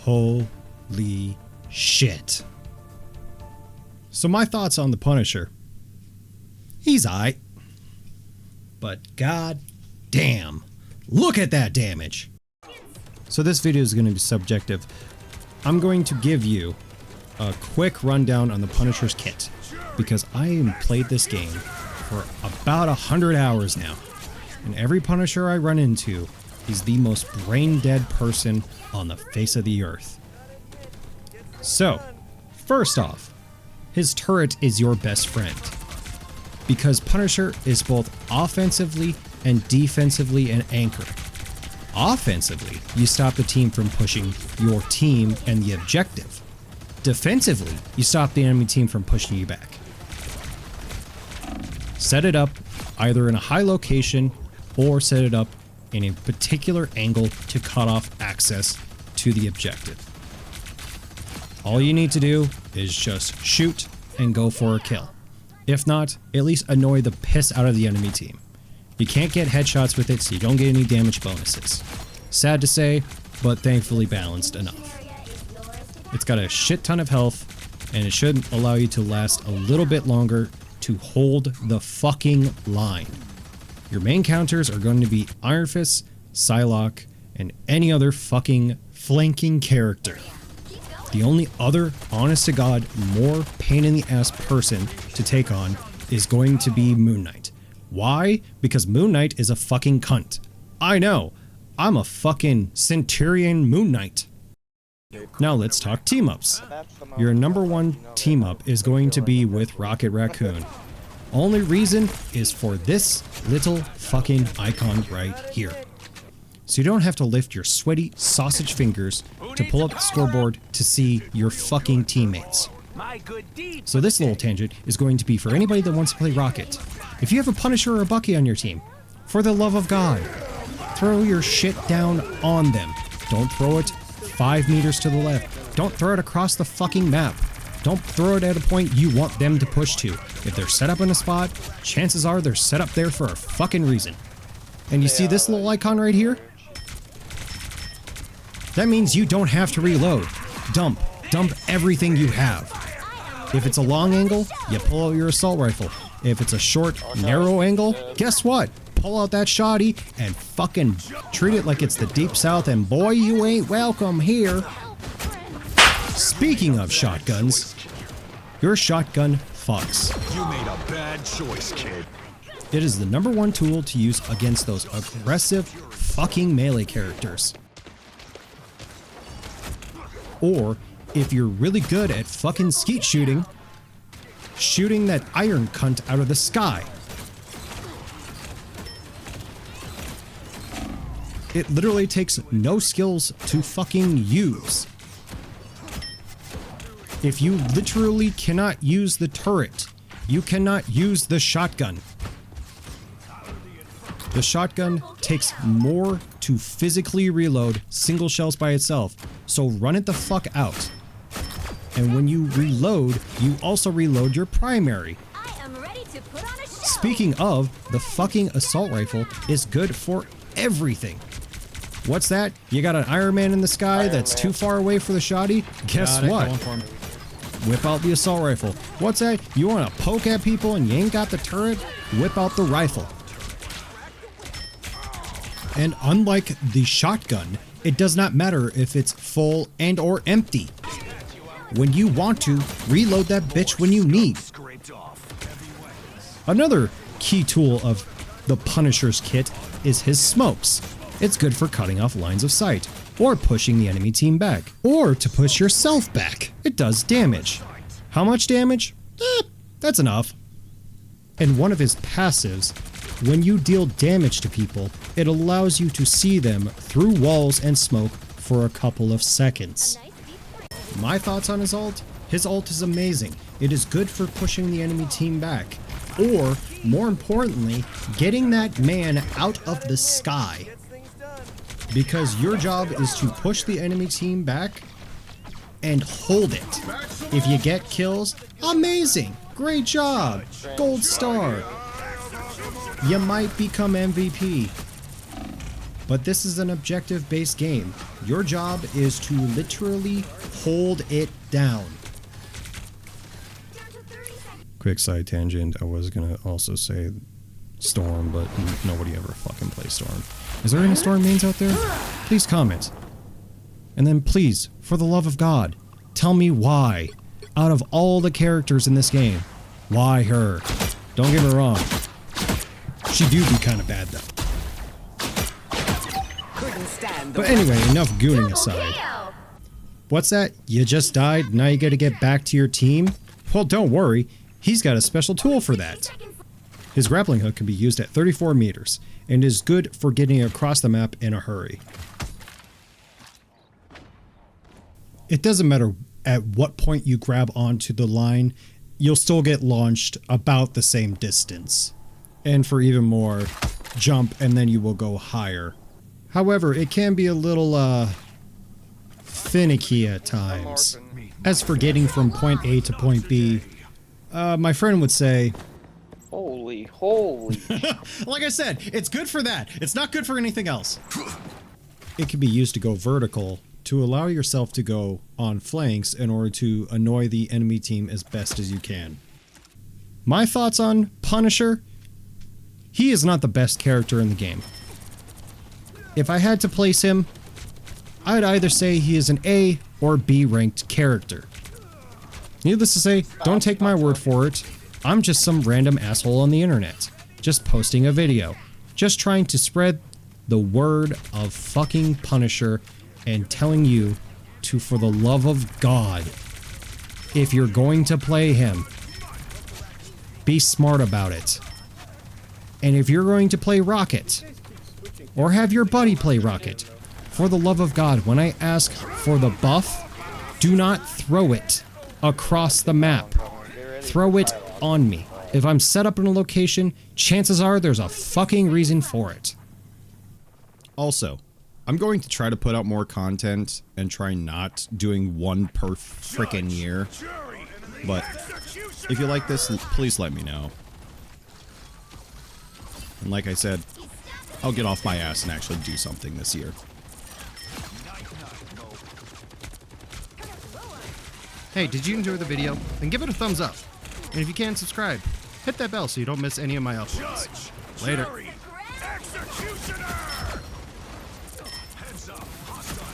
Holy shit. So my thoughts on the Punisher. He's aight. But god damn, look at that damage. So this video is going to be subjective. I'm going to give you a quick rundown on the Punisher's kit, because I have played this game for about 100 hours now, and every Punisher I run into is the most brain dead person on the face of the earth. So, first off, his turret is your best friend, because Punisher is both offensively and defensively an anchor. Offensively, you stop the team from pushing your team and the objective. Defensively, you stop the enemy team from pushing you back. Set it up either in a high location or set it up in a particular angle to cut off access to the objective. All you need to do is just shoot and go for a kill. If not, at least annoy the piss out of the enemy team. You can't get headshots with it, so you don't get any damage bonuses. Sad to say, but thankfully balanced enough. It's got a shit ton of health, and it should allow you to last a little bit longer to hold the fucking line. Your main counters are going to be Iron Fist, Psylocke, and any other fucking flanking character. The only other, honest to god, more pain in the ass person to take on is going to be Moon Knight. Why? Because Moon Knight is a fucking cunt. I know. I'm a fucking Centurion Moon Knight. Now let's talk team-ups. Your number one team-up is going to be with Rocket Raccoon. Only reason is for this little fucking icon right here. So you don't have to lift your sweaty sausage fingers to pull up the scoreboard to see your fucking teammates. So this little tangent is going to be for anybody that wants to play Rocket. If you have a Punisher or a Bucky on your team, for the love of God, throw your shit down on them. Don't throw it 5 meters to the left. Don't throw it across the fucking map. Don't throw it at a point you want them to push to. If they're set up in a spot, chances are they're set up there for a fucking reason. And you see this little icon right here? That means you don't have to reload. Dump everything you have. If it's a long angle, you pull out your assault rifle. If it's a short, narrow angle, guess what? Pull out that shotty and fucking treat it like it's the Deep South, and boy, you ain't welcome here. Speaking of shotguns, your shotgun fucks. You made a bad choice, kid. It is the number one tool to use against those aggressive fucking melee characters. Or, if you're really good at fucking skeet shooting, shooting that iron cunt out of the sky. It literally takes no skills to fucking use. If you literally cannot use the turret, you cannot use the shotgun. The shotgun takes more to physically reload single shells by itself, so run it the fuck out. And when you reload, you also reload your primary. Speaking of, the fucking assault rifle is good for everything. What's that? You got an Iron Man in the sky that's too far away for the shotty? Guess what? Whip out the assault rifle. What's that? You want to poke at people and you ain't got the turret? Whip out the rifle. And unlike the shotgun, it does not matter if it's full and or empty. When you want to, reload that bitch when you need. Another key tool of the Punisher's kit is his smokes. It's good for cutting off lines of sight, or pushing the enemy team back, or to push yourself back. It does damage. How much damage? That's enough. And one of his passives, when you deal damage to people, it allows you to see them through walls and smoke for a couple of seconds. My thoughts on his ult? His ult is amazing. It is good for pushing the enemy team back, or, more importantly, getting that man out of the sky. Because your job is to push the enemy team back and hold it. If you get kills, amazing! Great job! Gold star! You might become MVP. But this is an objective-based game. Your job is to literally hold it down. Quick side tangent, I was gonna also say Storm, but nobody ever fucking plays Storm. Is there any Storm mains out there? Please comment. And then please, for the love of God, tell me why, out of all the characters in this game, why her? Don't get me wrong. She do be kind of bad though. But anyway, enough gooning aside. What's that? You just died, now you gotta get back to your team? Well, don't worry, he's got a special tool for that. His grappling hook can be used at 34 meters, and is good for getting across the map in a hurry. It doesn't matter at what point you grab onto the line, you'll still get launched about the same distance. And for even more, jump and then you will go higher. However, it can be a little, finicky at times. As for getting from point A to point B, my friend would say, Holy. like I said, it's good for that. It's not good for anything else. It can be used to go vertical to allow yourself to go on flanks in order to annoy the enemy team as best as you can. My thoughts on Punisher? He is not the best character in the game. If I had to place him, I'd either say he is an A or B ranked character. Needless to say, don't take my word for it. I'm just some random asshole on the internet, just posting a video, just trying to spread the word of fucking Punisher and telling you to, for the love of God, if you're going to play him, be smart about it. And if you're going to play Rocket, or have your buddy play Rocket, for the love of God, when I ask for the buff, do not throw it across the map. Throw it on me. If I'm set up in a location, chances are there's a fucking reason for it. Also, I'm going to try to put out more content and try not doing one per frickin' year. But if you like this, please let me know. And like I said, I'll get off my ass and actually do something this year. Hey, did you enjoy the video? Then give it a thumbs up. And if you can, subscribe. Hit that bell so you don't miss any of my uploads. Later. Executioner! Heads up, hostile.